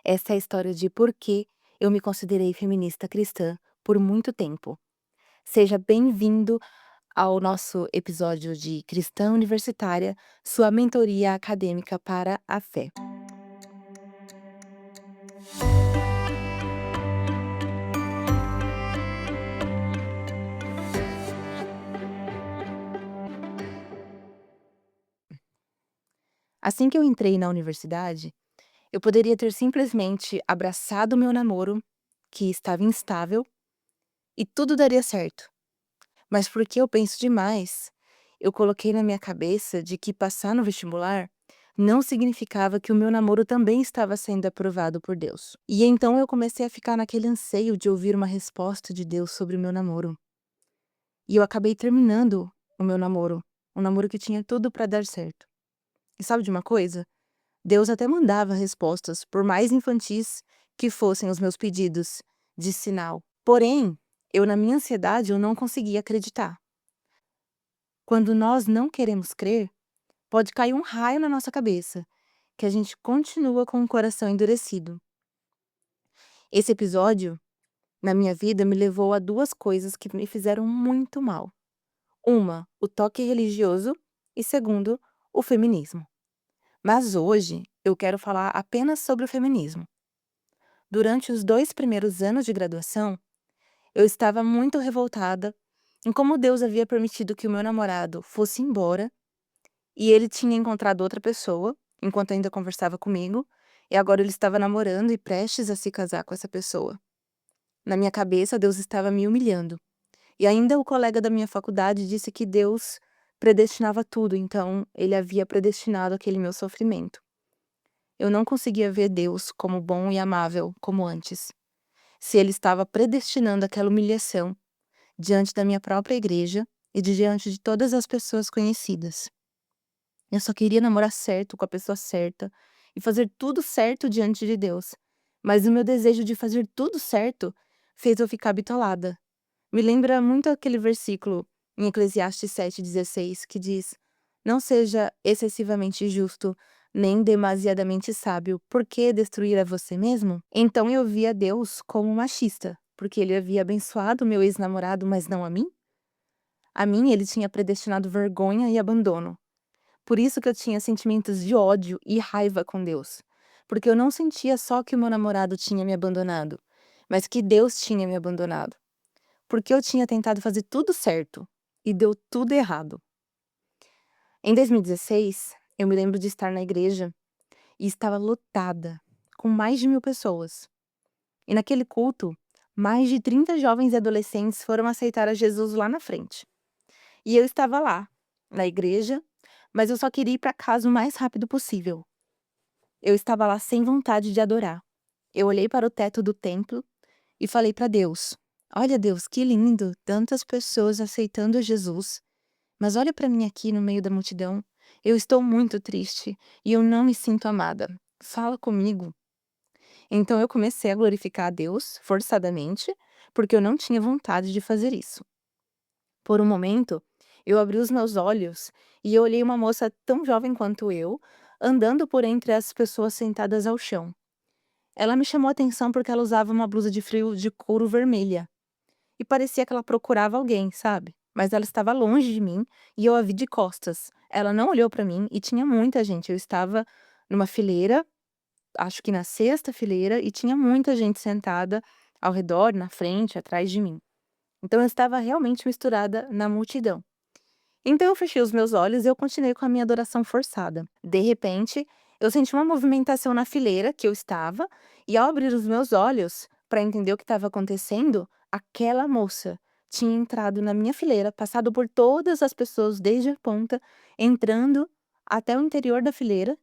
Essa é a história de por que eu me considerei feminista cristã por muito tempo. Seja bem-vindo ao nosso episódio de Cristã Universitária, sua mentoria acadêmica para a fé. Assim que eu entrei na universidade, eu poderia ter simplesmente abraçado meu namoro, que estava instável, e tudo daria certo. Mas porque eu penso demais, eu coloquei na minha cabeça de que passar no vestibular não significava que o meu namoro também estava sendo aprovado por Deus. E então eu comecei a ficar naquele anseio de ouvir uma resposta de Deus sobre o meu namoro. E eu acabei terminando o meu namoro, um namoro que tinha tudo para dar certo. E sabe de uma coisa? Deus até mandava respostas, por mais infantis que fossem os meus pedidos de sinal. Porém, eu na minha ansiedade eu não conseguia acreditar. Quando nós não queremos crer, pode cair um raio na nossa cabeça, que a gente continua com o coração endurecido. Esse episódio, na minha vida, me levou a duas coisas que me fizeram muito mal. Uma, o toque religioso, e segundo, o feminismo. Mas hoje eu quero falar apenas sobre o feminismo. Durante os 2 primeiros anos de graduação, eu estava muito revoltada em como Deus havia permitido que o meu namorado fosse embora. E ele tinha encontrado outra pessoa, enquanto ainda conversava comigo, e agora ele estava namorando e prestes a se casar com essa pessoa. Na minha cabeça, Deus estava me humilhando. E ainda o colega da minha faculdade disse que Deus predestinava tudo, então ele havia predestinado aquele meu sofrimento. Eu não conseguia ver Deus como bom e amável, como antes. Se ele estava predestinando aquela humilhação diante da minha própria igreja e diante de todas as pessoas conhecidas. Eu só queria namorar certo, com a pessoa certa, e fazer tudo certo diante de Deus. Mas o meu desejo de fazer tudo certo fez eu ficar bitolada. Me lembra muito aquele versículo em Eclesiastes 7,16, que diz: Não seja excessivamente justo, nem demasiadamente sábio, por que destruir a você mesmo? Então eu via Deus como machista, porque ele havia abençoado meu ex-namorado, mas não a mim? A mim ele tinha predestinado vergonha e abandono. Por isso que eu tinha sentimentos de ódio e raiva com Deus, porque eu não sentia só que o meu namorado tinha me abandonado, mas que Deus tinha me abandonado, porque eu tinha tentado fazer tudo certo e deu tudo errado. Em 2016, eu me lembro de estar na igreja e estava lotada, com mais de 1.000 pessoas. E naquele culto, mais de 30 jovens e adolescentes foram aceitar a Jesus lá na frente. E eu estava lá, na igreja, mas eu só queria ir para casa o mais rápido possível. Eu estava lá sem vontade de adorar. Eu olhei para o teto do templo e falei para Deus: Olha, Deus, que lindo, tantas pessoas aceitando Jesus. Mas olha para mim aqui no meio da multidão. Eu estou muito triste e eu não me sinto amada. Fala comigo. Então eu comecei a glorificar a Deus, forçadamente, porque eu não tinha vontade de fazer isso. Por um momento, eu abri os meus olhos e eu olhei uma moça tão jovem quanto eu, andando por entre as pessoas sentadas ao chão. Ela me chamou a atenção porque ela usava uma blusa de frio de couro vermelha. E parecia que ela procurava alguém, sabe? Mas ela estava longe de mim e eu a vi de costas. Ela não olhou pra mim e tinha muita gente. Eu estava numa fileira, acho que na sexta fileira, e tinha muita gente sentada ao redor, na frente, atrás de mim. Então eu estava realmente misturada na multidão. Então eu fechei os meus olhos e eu continuei com a minha adoração forçada. De repente, eu senti uma movimentação na fileira que eu estava, e ao abrir os meus olhos para entender o que estava acontecendo, aquela moça tinha entrado na minha fileira, passado por todas as pessoas desde a ponta, entrando até o interior da fileira,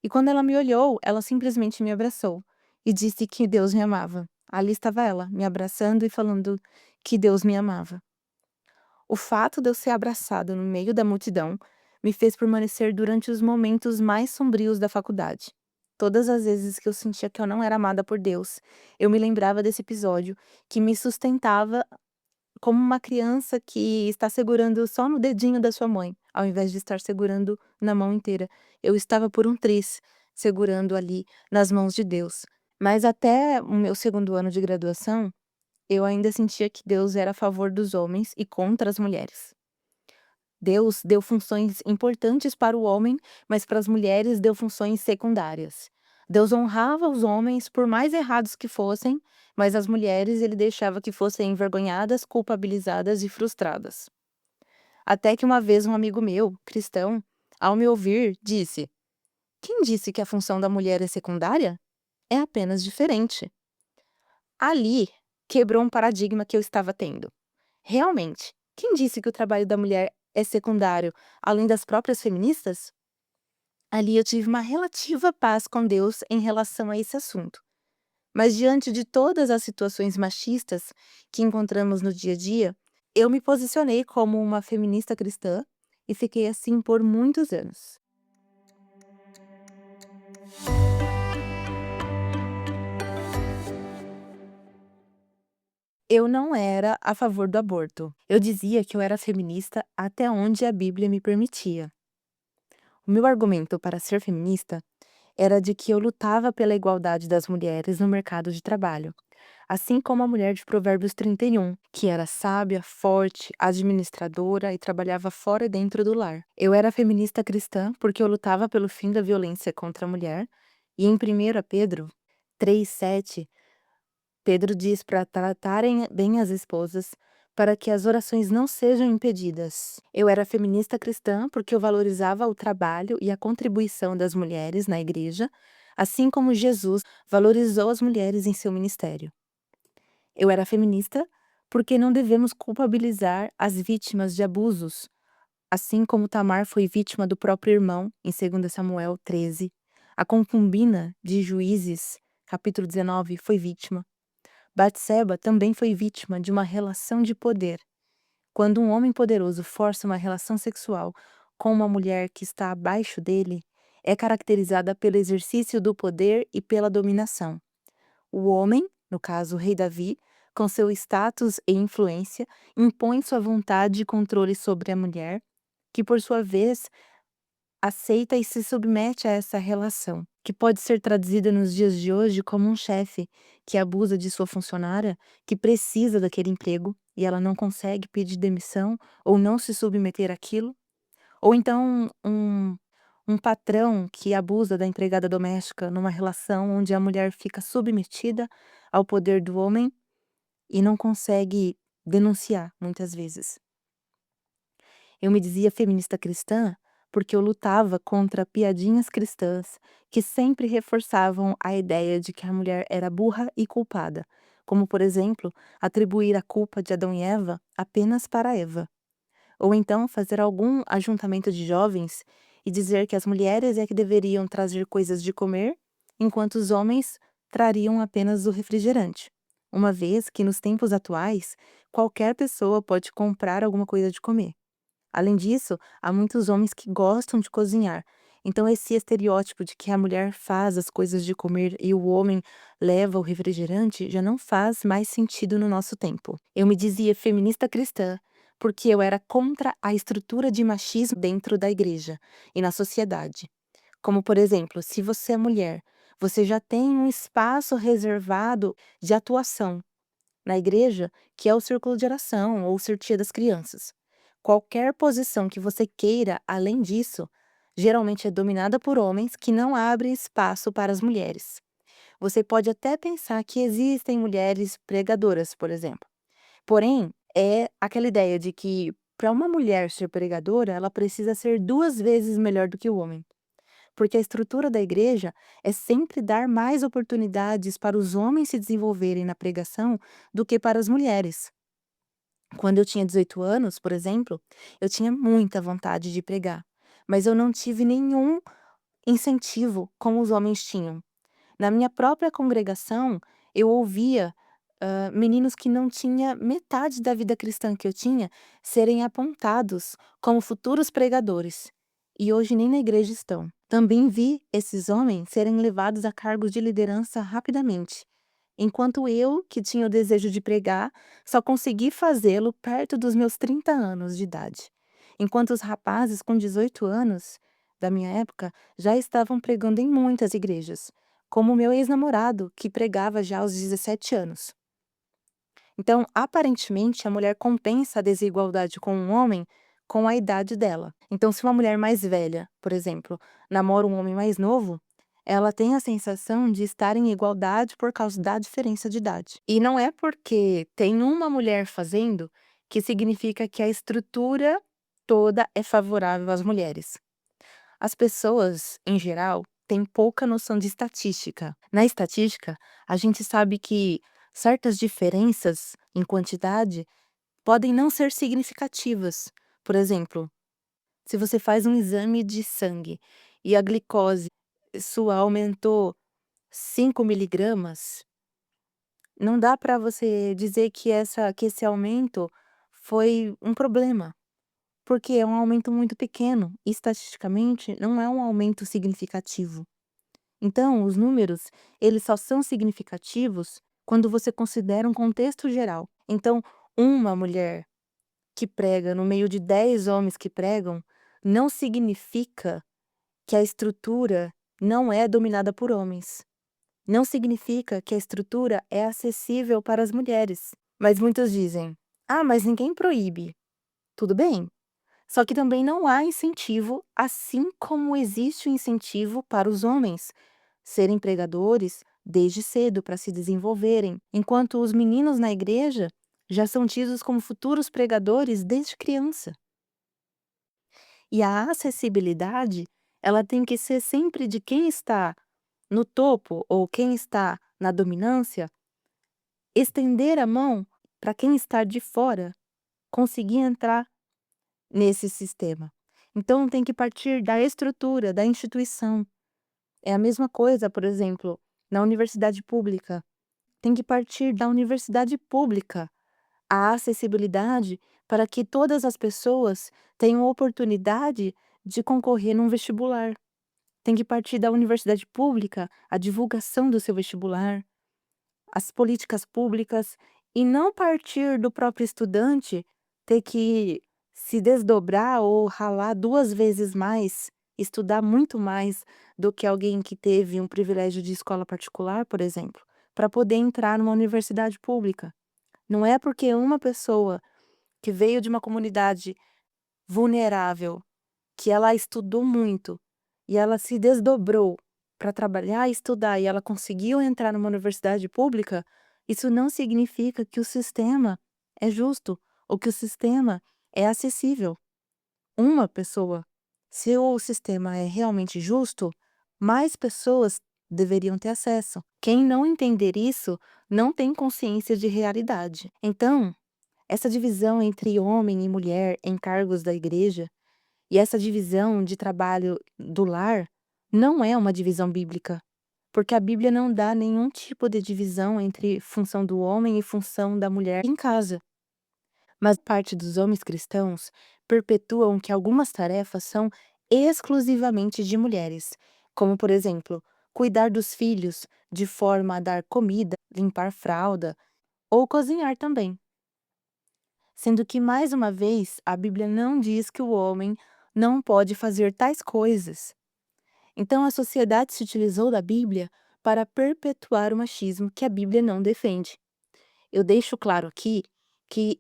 e quando ela me olhou, ela simplesmente me abraçou e disse que Deus me amava. Ali estava ela, me abraçando e falando que Deus me amava. O fato de eu ser abraçada no meio da multidão me fez permanecer durante os momentos mais sombrios da faculdade. Todas as vezes que eu sentia que eu não era amada por Deus, eu me lembrava desse episódio que me sustentava como uma criança que está segurando só no dedinho da sua mãe, ao invés de estar segurando na mão inteira. Eu estava por um triz, segurando ali nas mãos de Deus. Mas até o meu segundo ano de graduação, eu ainda sentia que Deus era a favor dos homens e contra as mulheres. Deus deu funções importantes para o homem, mas para as mulheres deu funções secundárias. Deus honrava os homens por mais errados que fossem, mas as mulheres ele deixava que fossem envergonhadas, culpabilizadas e frustradas. Até que uma vez um amigo meu, cristão, ao me ouvir, disse: "Quem disse que a função da mulher é secundária? É apenas diferente." Ali quebrou um paradigma que eu estava tendo. Realmente, quem disse que o trabalho da mulher é secundário, além das próprias feministas? Ali eu tive uma relativa paz com Deus em relação a esse assunto. Mas diante de todas as situações machistas que encontramos no dia a dia, eu me posicionei como uma feminista cristã e fiquei assim por muitos anos. Eu não era a favor do aborto. Eu dizia que eu era feminista até onde a Bíblia me permitia. O meu argumento para ser feminista era de que eu lutava pela igualdade das mulheres no mercado de trabalho, assim como a mulher de Provérbios 31, que era sábia, forte, administradora e trabalhava fora e dentro do lar. Eu era feminista cristã porque eu lutava pelo fim da violência contra a mulher, e em 1 Pedro 3,7, Pedro diz para tratarem bem as esposas, para que as orações não sejam impedidas. Eu era feminista cristã porque eu valorizava o trabalho e a contribuição das mulheres na igreja, assim como Jesus valorizou as mulheres em seu ministério. Eu era feminista porque não devemos culpabilizar as vítimas de abusos, assim como Tamar foi vítima do próprio irmão, em 2 Samuel 13. A concubina de Juízes, capítulo 19, foi vítima. Batseba também foi vítima de uma relação de poder. Quando um homem poderoso força uma relação sexual com uma mulher que está abaixo dele, é caracterizada pelo exercício do poder e pela dominação. O homem, no caso o rei Davi, com seu status e influência, impõe sua vontade e controle sobre a mulher, que por sua vez aceita e se submete a essa relação, que pode ser traduzida nos dias de hoje como um chefe que abusa de sua funcionária, que precisa daquele emprego e ela não consegue pedir demissão ou não se submeter àquilo, ou então um patrão que abusa da empregada doméstica numa relação onde a mulher fica submetida ao poder do homem e não consegue denunciar muitas vezes. Eu me dizia feminista cristã porque eu lutava contra piadinhas cristãs que sempre reforçavam a ideia de que a mulher era burra e culpada, como, por exemplo, atribuir a culpa de Adão e Eva apenas para Eva. Ou então fazer algum ajuntamento de jovens e dizer que as mulheres é que deveriam trazer coisas de comer, enquanto os homens trariam apenas o refrigerante. Uma vez que nos tempos atuais, qualquer pessoa pode comprar alguma coisa de comer. Além disso, há muitos homens que gostam de cozinhar. Então, esse estereótipo de que a mulher faz as coisas de comer e o homem leva o refrigerante já não faz mais sentido no nosso tempo. Eu me dizia feminista cristã porque eu era contra a estrutura de machismo dentro da igreja e na sociedade. Como, por exemplo, se você é mulher, você já tem um espaço reservado de atuação na igreja, que é o círculo de oração ou o ser tia das crianças. Qualquer posição que você queira além disso, geralmente é dominada por homens que não abrem espaço para as mulheres. Você pode até pensar que existem mulheres pregadoras, por exemplo. Porém, é aquela ideia de que para uma mulher ser pregadora, ela precisa ser 2 vezes melhor do que o homem. Porque a estrutura da igreja é sempre dar mais oportunidades para os homens se desenvolverem na pregação do que para as mulheres. Quando eu tinha 18 anos, por exemplo, eu tinha muita vontade de pregar, mas eu não tive nenhum incentivo como os homens tinham. Na minha própria congregação, eu ouvia meninos que não tinha metade da vida cristã que eu tinha serem apontados como futuros pregadores. E hoje nem na igreja estão. Também vi esses homens serem levados a cargos de liderança rapidamente, enquanto eu, que tinha o desejo de pregar, só consegui fazê-lo perto dos meus 30 anos de idade, enquanto os rapazes com 18 anos, da minha época, já estavam pregando em muitas igrejas, como o meu ex-namorado, que pregava já aos 17 anos. Então, aparentemente, a mulher compensa a desigualdade com um homem com a idade dela. Então, se uma mulher mais velha, por exemplo, namora um homem mais novo, ela tem a sensação de estar em igualdade por causa da diferença de idade. E não é porque tem uma mulher fazendo que significa que a estrutura toda é favorável às mulheres. As pessoas, em geral, têm pouca noção de estatística. Na estatística, a gente sabe que certas diferenças em quantidade podem não ser significativas. Por exemplo, se você faz um exame de sangue e a glicose sua aumentou 5 miligramas, não dá para você dizer que esse aumento foi um problema. Porque é um aumento muito pequeno, e estatisticamente não é um aumento significativo. Então, os números, eles só são significativos quando você considera um contexto geral. Então, uma mulher que prega no meio de 10 homens que pregam, não significa que a estrutura não é dominada por homens. Não significa que a estrutura é acessível para as mulheres. Mas muitos dizem: "Ah, mas ninguém proíbe". Tudo bem. Só que também não há incentivo, assim como existe o incentivo para os homens serem pregadores desde cedo para se desenvolverem, enquanto os meninos na igreja já são tidos como futuros pregadores desde criança. E a acessibilidade, ela tem que ser sempre de quem está no topo ou quem está na dominância, estender a mão para quem está de fora conseguir entrar nesse sistema. Então tem que partir da estrutura, da instituição. É a mesma coisa, por exemplo, na universidade pública. Tem que partir da universidade pública a acessibilidade para que todas as pessoas tenham oportunidade de concorrer num vestibular. Tem que partir da universidade pública a divulgação do seu vestibular, as políticas públicas, e não partir do próprio estudante ter que se desdobrar ou ralar 2 vezes mais, estudar muito mais do que alguém que teve um privilégio de escola particular, por exemplo, para poder entrar numa universidade pública. Não é porque uma pessoa que veio de uma comunidade vulnerável, que ela estudou muito e ela se desdobrou para trabalhar e estudar e ela conseguiu entrar numa universidade pública, isso não significa que o sistema é justo ou que o sistema é acessível. Uma pessoa, se o sistema é realmente justo, mais pessoas deveriam ter acesso. Quem não entender isso não tem consciência de realidade. Então, essa divisão entre homem e mulher em cargos da igreja e essa divisão de trabalho do lar não é uma divisão bíblica, porque a Bíblia não dá nenhum tipo de divisão entre função do homem e função da mulher em casa. Mas parte dos homens cristãos perpetuam que algumas tarefas são exclusivamente de mulheres, como, por exemplo, cuidar dos filhos de forma a dar comida, limpar fralda ou cozinhar também. Sendo que, mais uma vez, a Bíblia não diz que o homem não pode fazer tais coisas. Então, a sociedade se utilizou da Bíblia para perpetuar o machismo que a Bíblia não defende. Eu deixo claro aqui que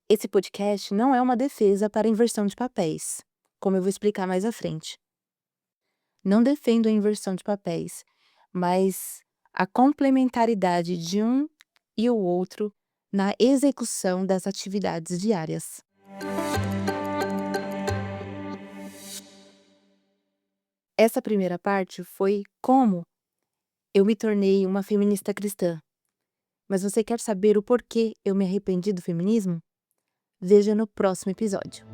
esse podcast não é uma defesa para a inversão de papéis, como eu vou explicar mais à frente. Não defendo a inversão de papéis, mas a complementaridade de um e o outro na execução das atividades diárias. Essa primeira parte foi como eu me tornei uma feminista cristã. Mas você quer saber o porquê eu me arrependi do feminismo? Veja no próximo episódio.